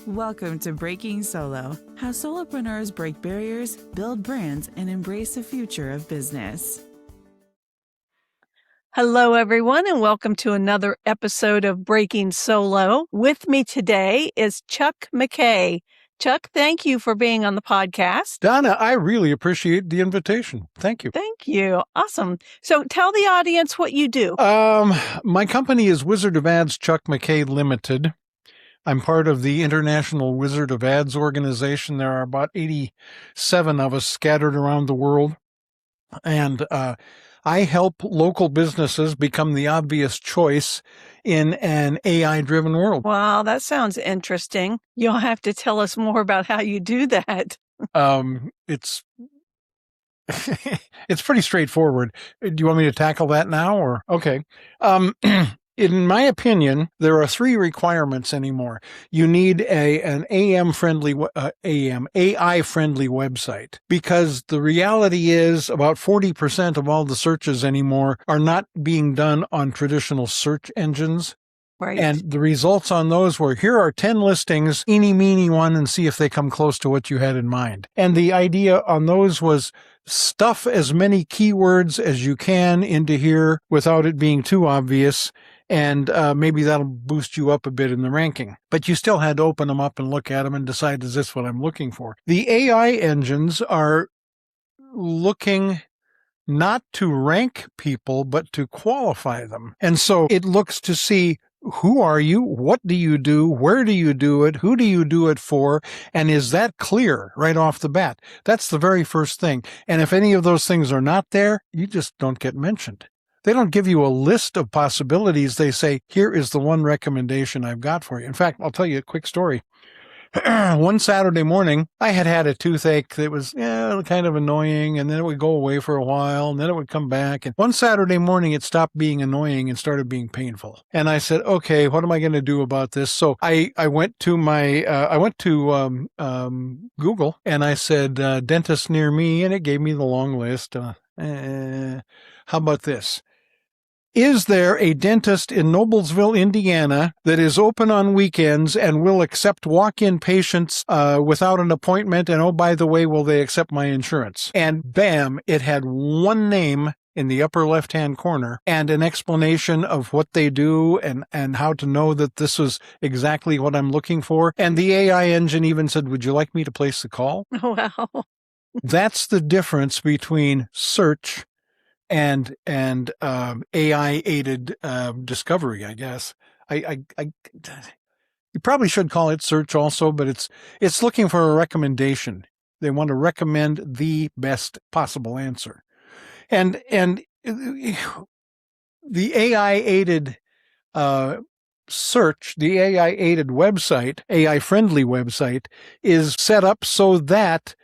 Welcome to Breaking Solo, how solopreneurs break barriers, build brands, and embrace the future of business. Hello, everyone, and welcome to another episode of Breaking Solo. With me today is Chuck McKay. Chuck, thank you for being on the podcast. Donna, I really appreciate the invitation. Thank you. Thank you. Awesome. So tell the audience what you do. My company is Wizard of Ads Chuck McKay Limited. I'm part of the International Wizard of Ads organization. There are about 87 of us scattered around the world. And I help local businesses become the obvious choice in an AI-driven world. Wow, that sounds interesting. You'll have to tell us more about how you do that. It's it's pretty straightforward. Do you want me to tackle that now, or okay? In my opinion, there are three requirements anymore. You need an AI-friendly website, because the reality is about 40% of all the searches anymore are not being done on traditional search engines. Right. And the results on those were, here are 10 listings, eeny, meeny, one, and see if they come close to what you had in mind. And the idea on those was stuff as many keywords as you can into here without it being too obvious. And maybe that'll boost you up a bit in the ranking. But you still had to open them up and look at them and decide, is this what I'm looking for? The AI engines are looking not to rank people, but to qualify them. And so it looks to see, who are you? What do you do? Where do you do it? Who do you do it for? And is that clear right off the bat? That's the very first thing. And if any of those things are not there, you just don't get mentioned. They don't give you a list of possibilities. They say, here is the one recommendation I've got for you. In fact, I'll tell you a quick story. One Saturday morning, I had a toothache that was kind of annoying, and then it would go away for a while, and then it would come back. And one Saturday morning, it stopped being annoying and started being painful. And I said, okay, what am I going to do about this? So I went to Google, and I said, dentist near me, and it gave me the long list. How about this? Is there a dentist in Noblesville, Indiana, that is open on weekends and will accept walk-in patients without an appointment? And oh, by the way, will they accept my insurance? And bam, it had one name in the upper left-hand corner and an explanation of what they do and how to know that this was exactly what I'm looking for. And the AI engine even said, would you like me to place the call? Wow. That's the difference between search and AI-aided discovery, I guess. You probably should call it search also, but it's looking for a recommendation. They want to recommend the best possible answer. And the AI-aided search, the AI-aided website, AI-friendly website, is set up so that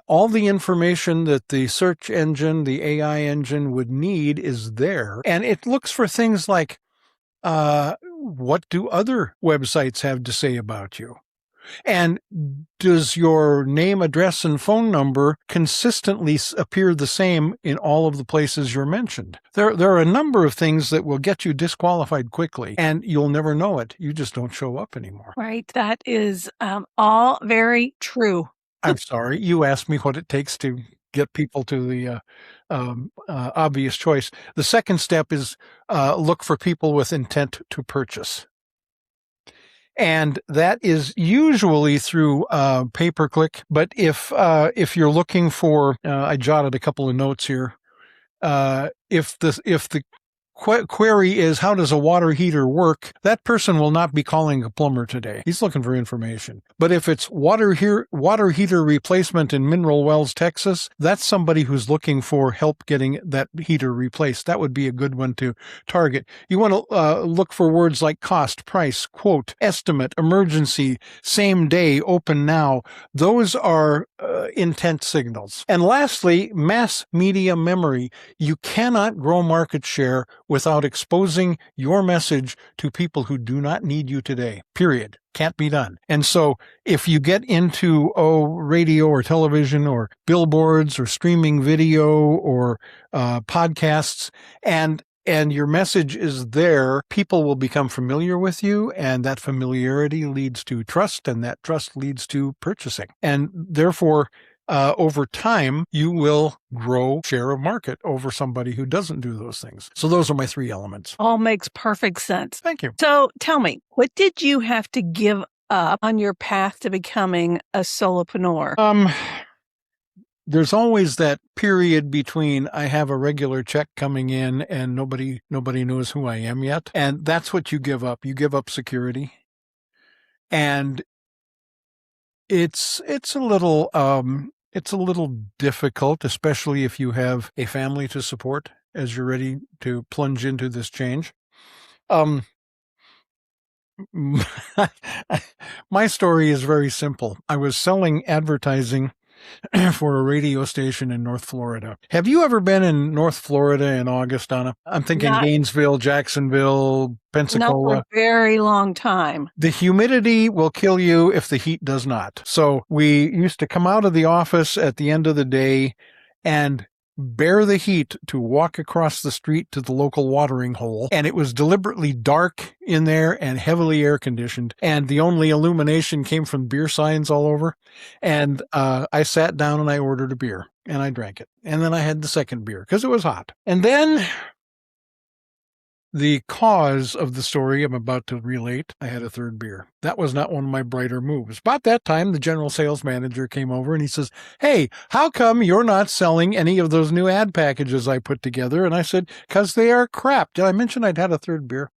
all the information that the search engine, the AI engine would need is there. And it looks for things like, what do other websites have to say about you? And does your name, address, and phone number consistently appear the same in all of the places you're mentioned? There are a number of things that will get you disqualified quickly, and you'll never know it. You just don't show up anymore. Right. That is all very true. I'm sorry, you asked me what it takes to get people to the obvious choice. The second step is look for people with intent to purchase. And that is usually through pay-per-click. But if you're looking for, I jotted a couple of notes here. If the query is, how does a water heater work? That person will not be calling a plumber today. He's looking for information. But if it's water heater replacement in Mineral Wells, Texas, that's somebody who's looking for help getting that heater replaced. That would be a good one to target. You want to look for words like cost, price, quote, estimate, emergency, same day, open now. Those are intent signals. And lastly, mass media memory. You cannot grow market share without exposing your message to people who do not need you today. Period. Can't be done. And so if you get into radio or television or billboards or streaming video or podcasts, and and your message is there, people will become familiar with you, and that familiarity leads to trust, and that trust leads to purchasing. And therefore, over time, you will grow share of market over somebody who doesn't do those things. So those are my 3 elements. All makes perfect sense. Thank you. So tell me, what did you have to give up on your path to becoming a solopreneur? There's always that period between I have a regular check coming in and nobody knows who I am yet. And that's what you give up. You give up security. And it's a little difficult, especially if you have a family to support as you're ready to plunge into this change. My story is very simple. I was selling advertising for a radio station in North Florida. Have you ever been in North Florida in August, Donna? I'm thinking Gainesville, Jacksonville, Pensacola. Not for a very long time. The humidity will kill you if the heat does not. So we used to come out of the office at the end of the day and bear the heat to walk across the street to the local watering hole. And it was deliberately dark in there and heavily air conditioned. And the only illumination came from beer signs all over. And I sat down and I ordered a beer and I drank it. And then I had the second beer because it was hot. And then the cause of the story I'm about to relate, I had a third beer. That was not one of my brighter moves. About that time, the general sales manager came over and he says, "Hey, how come you're not selling any of those new ad packages I put together?" And I said, "'Cause they are crap." Did I mention I'd had a third beer?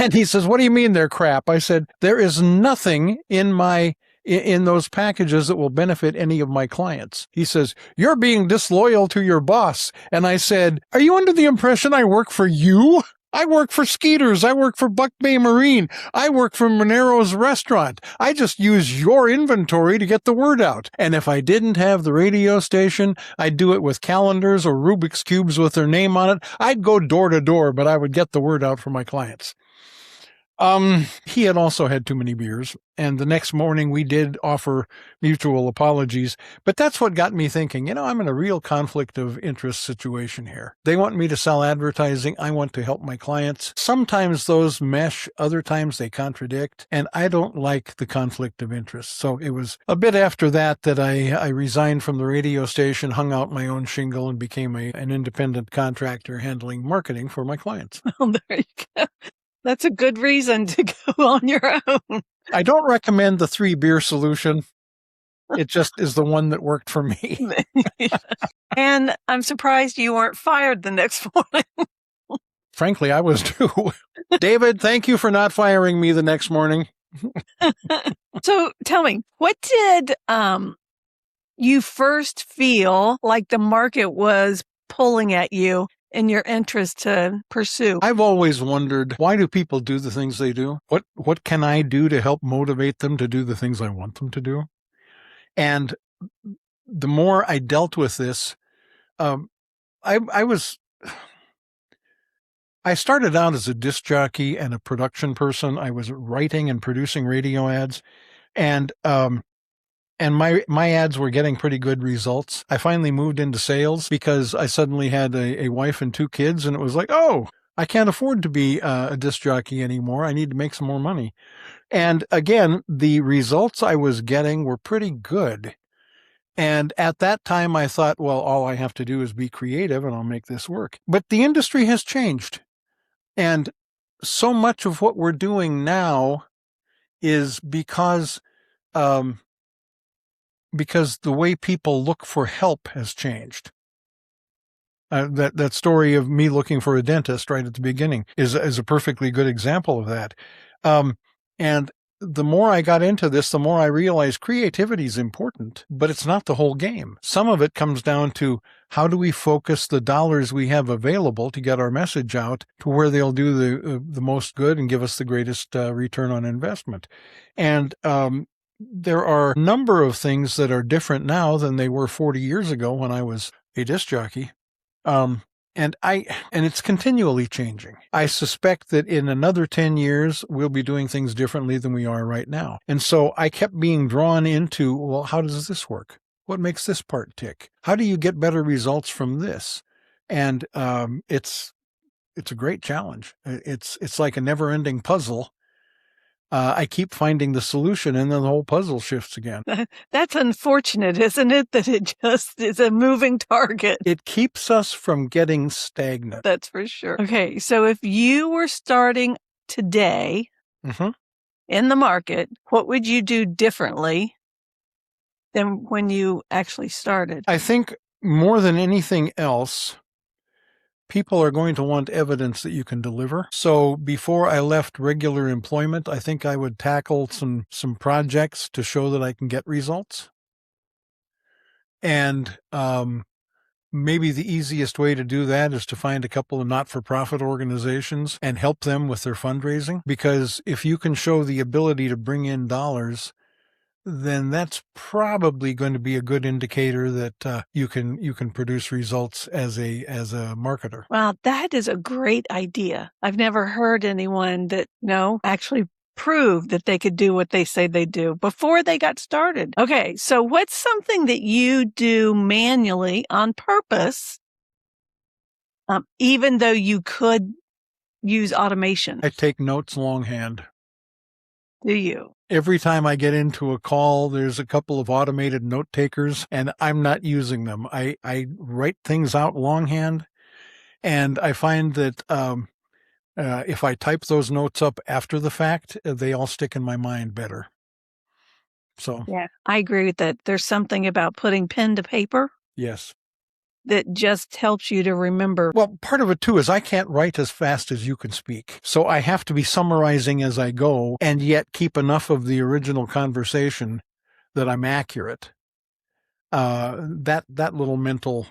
And he says, "What do you mean they're crap?" I said, "There is nothing in those packages that will benefit any of my clients." He says, "You're being disloyal to your boss." And I said, "Are you under the impression I work for you? I work for Skeeter's. I work for Buck Bay Marine. I work for Monero's restaurant. I just use your inventory to get the word out. And if I didn't have the radio station, I'd do it with calendars or Rubik's Cubes with their name on it. I'd go door to door, but I would get the word out for my clients." He had also had too many beers, and the next morning we did offer mutual apologies, but that's what got me thinking, I'm in a real conflict of interest situation here. They want me to sell advertising. I want to help my clients. Sometimes those mesh, other times they contradict, and I don't like the conflict of interest. So it was a bit after that I resigned from the radio station, hung out my own shingle, and became an independent contractor handling marketing for my clients. Oh, there you go. That's a good reason to go on your own. I don't recommend the 3 beer solution. It just is the one that worked for me. And I'm surprised you weren't fired the next morning. Frankly, I was too. David, thank you for not firing me the next morning. So tell me, what did you first feel like the market was pulling at you in your interest to pursue? I've always wondered, why do people do the things they do? What can I do to help motivate them to do the things I want them to do? And the more I dealt with this, I started out as a disc jockey and a production person. I was writing and producing radio ads, and my ads were getting pretty good results. I finally moved into sales because I suddenly had a wife and 2 kids, and it was like, oh, I can't afford to be a disc jockey anymore. I need to make some more money. And again, the results I was getting were pretty good. And at that time, I thought, well, all I have to do is be creative and I'll make this work. But the industry has changed. And so much of what we're doing now is because the way people look for help has changed. That story of me looking for a dentist right at the beginning is a perfectly good example of that. And the more I got into this, the more I realized creativity is important, but it's not the whole game. Some of it comes down to how do we focus the dollars we have available to get our message out to where they'll do the most good and give us the greatest return on investment. And there are a number of things that are different now than they were 40 years ago when I was a disc jockey. And it's continually changing. I suspect that in another 10 years, we'll be doing things differently than we are right now. And so I kept being drawn into, well, how does this work? What makes this part tick? How do you get better results from this? And it's a great challenge. It's like a never-ending puzzle. I keep finding the solution, and then the whole puzzle shifts again. That's unfortunate, isn't it? That it just is a moving target. It keeps us from getting stagnant. That's for sure. Okay, so if you were starting today in the market, what would you do differently than when you actually started? I think more than anything else, people are going to want evidence that you can deliver. So before I left regular employment, I think I would tackle some projects to show that I can get results. And maybe the easiest way to do that is to find a couple of not-for-profit organizations and help them with their fundraising. Because if you can show the ability to bring in dollars, then that's probably going to be a good indicator that you can produce results as a marketer. Wow, that is a great idea. I've never heard anyone that actually proved that they could do what they say they do before they got started. Okay, so what's something that you do manually on purpose, even though you could use automation? I take notes longhand. Do you? Every time I get into a call, there's a couple of automated note takers, and I'm not using them. I write things out longhand, and I find that if I type those notes up after the fact, they all stick in my mind better. So yeah, I agree with that. There's something about putting pen to paper. Yes. That just helps you to remember. Well, part of it, too, is I can't write as fast as you can speak. So I have to be summarizing as I go and yet keep enough of the original conversation that I'm accurate. That little mental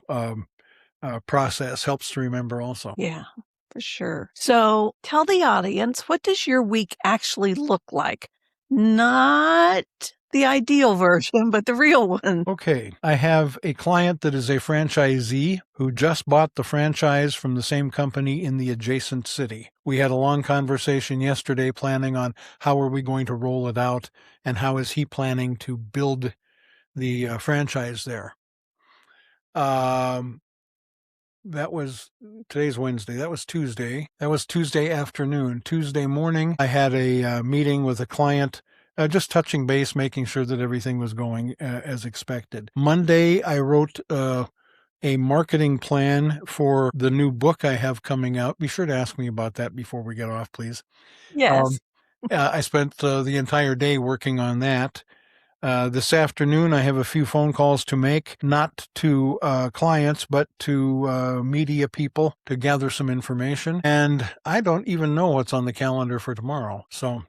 process helps to remember also. Yeah, for sure. So tell the audience, what does your week actually look like? Not the ideal version, but the real one. Okay. I have a client that is a franchisee who just bought the franchise from the same company in the adjacent city. We had a long conversation yesterday planning on how are we going to roll it out and how is he planning to build the franchise there. Today's Wednesday. That was Tuesday. That was Tuesday afternoon. Tuesday morning, I had a meeting with a client, just touching base, making sure that everything was going as expected. Monday, I wrote a marketing plan for the new book I have coming out. Be sure to ask me about that before we get off, please. Yes. I spent the entire day working on that. This afternoon, I have a few phone calls to make, not to clients, but to media people to gather some information. And I don't even know what's on the calendar for tomorrow. So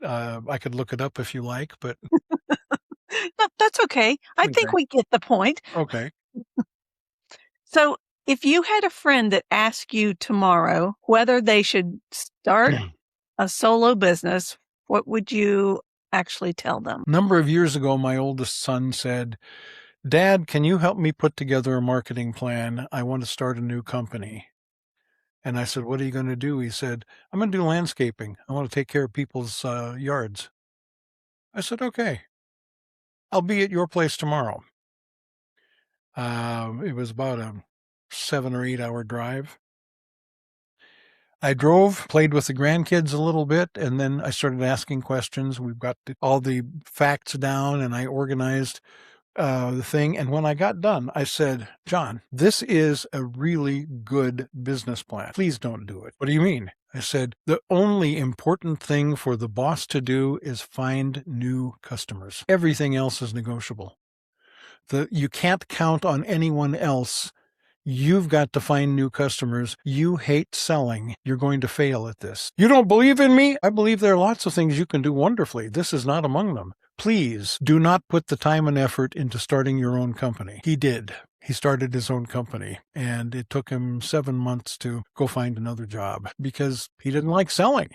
I could look it up if you like, but... No, that's okay. I think we get the point. Okay. So if you had a friend that asked you tomorrow whether they should start a solo business, what would you actually tell them? A number of years ago, my oldest son said, "Dad, can you help me put together a marketing plan? I want to start a new company." And I said, "What are you going to do?" He said, "I'm going to do landscaping. I want to take care of people's yards." I said, "Okay, I'll be at your place tomorrow." It was about a 7 or 8 hour drive. I drove, played with the grandkids a little bit, and then I started asking questions. We've got all the facts down, and I organized the thing. And when I got done, I said, "John, this is a really good business plan. Please don't do it." "What do you mean?" I said, "The only important thing for the boss to do is find new customers. Everything else is negotiable. You can't count on anyone else. You've got to find new customers. You hate selling. You're going to fail at this." "You don't believe in me?" "I believe there are lots of things you can do wonderfully. This is not among them. Please do not put the time and effort into starting your own company." He did. He started his own company, and it took him 7 months to go find another job because he didn't like selling.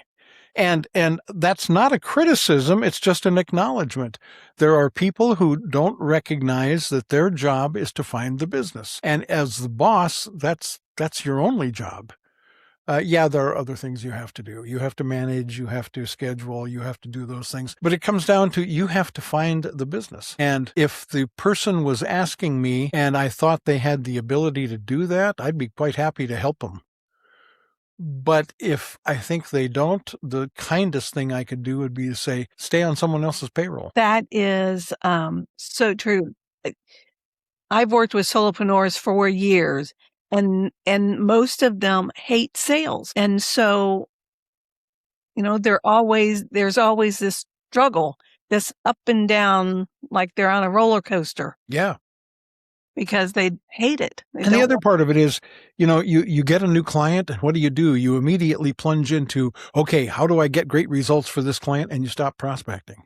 And that's not a criticism. It's just an acknowledgement. There are people who don't recognize that their job is to find the business. And as the boss, that's your only job. Yeah, there are other things you have to do. You have to manage, you have to schedule, you have to do those things. But it comes down to you have to find the business. And if the person was asking me and I thought they had the ability to do that, I'd be quite happy to help them. But if I think they don't, the kindest thing I could do would be to say, stay on someone else's payroll. That is so true. I've worked with solopreneurs for years, and most of them hate sales. And so, there's always this struggle, this up and down, like they're on a roller coaster. Yeah. Because they hate it. And the other part of it is, you get a new client, and what do? You immediately plunge into, okay, how do I get great results for this client? And you stop prospecting.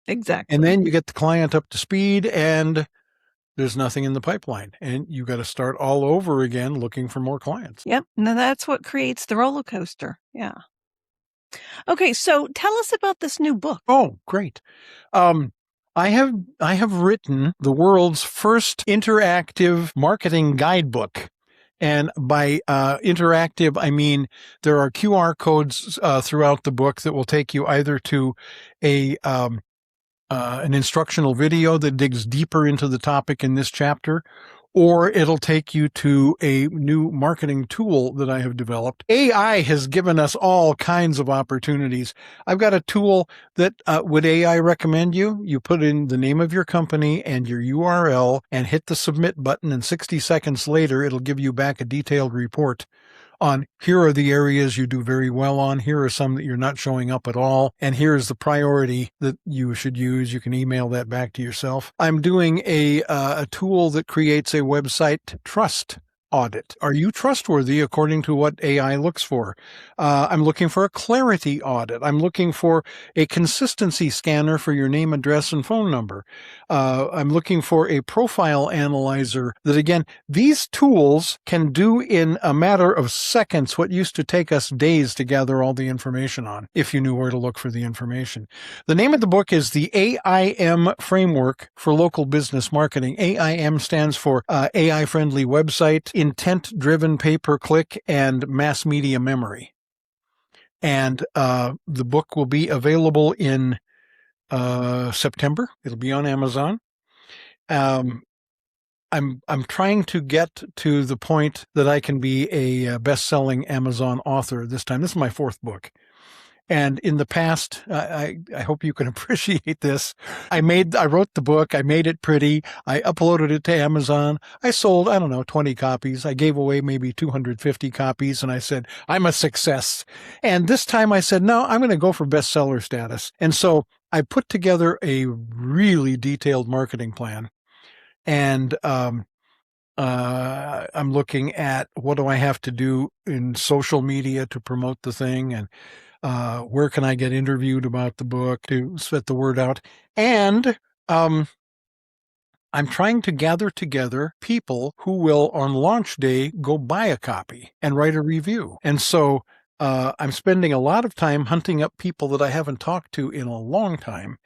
Exactly. And then you get the client up to speed and there's nothing in the pipeline, and you got to start all over again looking for more clients. Yep. And that's what creates the roller coaster. Yeah. Okay. So tell us about this new book. Oh, great. I have written the world's first interactive marketing guidebook. And by interactive, I mean there are QR codes throughout the book that will take you either to an instructional video that digs deeper into the topic in this chapter, or it'll take you to a new marketing tool that I have developed. AI has given us all kinds of opportunities. I've got a tool that would AI recommend you? You put in the name of your company and your URL and hit the submit button, and 60 seconds later, it'll give you back a detailed report on here are the areas you do very well on, here are some that you're not showing up at all, and here's the priority that you should use. You can email that back to yourself. I'm doing a tool that creates a website trust audit. Are you trustworthy according to what AI looks for? I'm looking for a clarity audit. I'm looking for a consistency scanner for your name, address, and phone number. I'm looking for a profile analyzer that, again, these tools can do in a matter of seconds what used to take us days to gather all the information on, if you knew where to look for the information. The name of the book is the AIM Framework for Local Business Marketing. AIM stands for AI-friendly website, intent-driven pay-per-click, and mass media memory. And the book will be available in September. It'll be on Amazon. I'm trying to get to the point that I can be a best-selling Amazon author this time. This is my fourth book. And in the past, I hope you can appreciate this. I wrote the book. I made it pretty. I uploaded it to Amazon. I sold, 20 copies. I gave away maybe 250 copies. And I said, I'm a success. And this time I said, no, I'm going to go for bestseller status. And so I put together a really detailed marketing plan. And I'm looking at what do I have to do in social media to promote the thing, and where can I get interviewed about the book to spread the word out? And I'm trying to gather together people who will, on launch day, go buy a copy and write a review. And so I'm spending a lot of time hunting up people that I haven't talked to in a long time.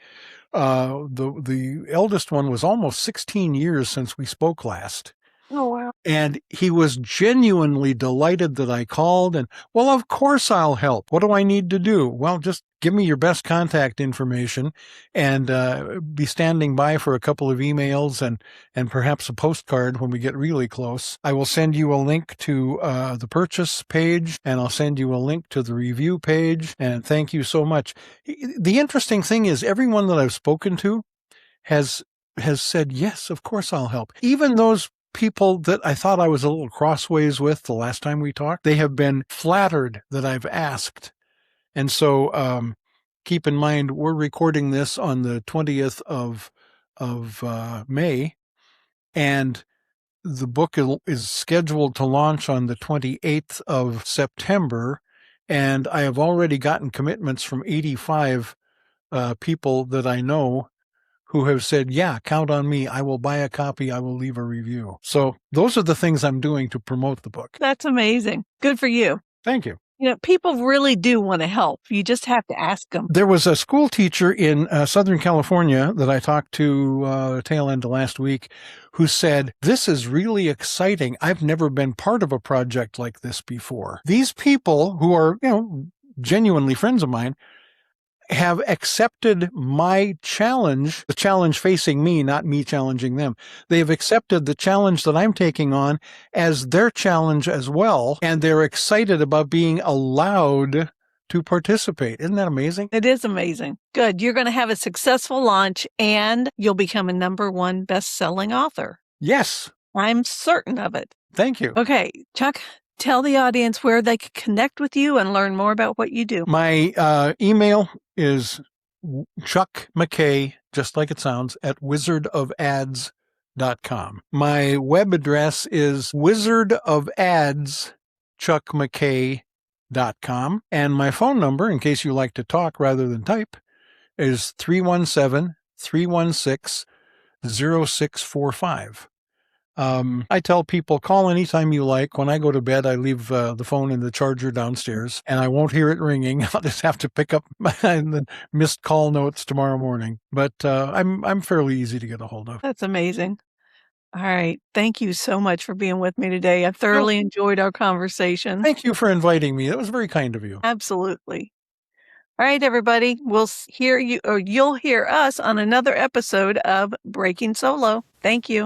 The eldest one was almost 16 years since we spoke last. Oh, wow. And he was genuinely delighted that I called, and, well, of course I'll help. What do I need to do? Well, just give me your best contact information and be standing by for a couple of emails and perhaps a postcard when we get really close. I will send you a link to the purchase page, and I'll send you a link to the review page, and thank you so much. The interesting thing is everyone that I've spoken to has said, yes, of course I'll help. Even those people that I thought I was a little crossways with the last time we talked, they have been flattered that I've asked. And so keep in mind, we're recording this on the 20th of May, and the book is scheduled to launch on the 28th of September, and I have already gotten commitments from 85 people that I know who have said, yeah, count on me. I will buy a copy. I will leave a review. So those are the things I'm doing to promote the book. That's amazing. Good for you. Thank you. People really do want to help. You just have to ask them. There was a school teacher in Southern California that I talked to tail end of last week who said, "This is really exciting. I've never been part of a project like this before." These people who are, genuinely friends of mine, have accepted my challenge, the challenge facing me, not me challenging them. They have accepted the challenge that I'm taking on as their challenge as well, and they're excited about being allowed to participate. Isn't that amazing? It is amazing. Good. You're going to have a successful launch, and you'll become a #1 best-selling author. Yes. I'm certain of it. Thank you. Okay, Chuck, tell the audience where they can connect with you and learn more about what you do. My email is Chuck McKay, just like it sounds, at wizardofads.com. My web address is wizardofadschuckmckay.com. And my phone number, in case you like to talk rather than type, is 317-316-0645. I tell people, call anytime you like. When I go to bed, I leave the phone in the charger downstairs, and I won't hear it ringing. I'll just have to pick up the missed call notes tomorrow morning. But I'm fairly easy to get a hold of. That's amazing. All right. Thank you so much for being with me today. I thoroughly enjoyed our conversation. Thank you for inviting me. That was very kind of you. Absolutely. All right, everybody. We'll hear you, or you'll hear us on another episode of Breaking Solo. Thank you.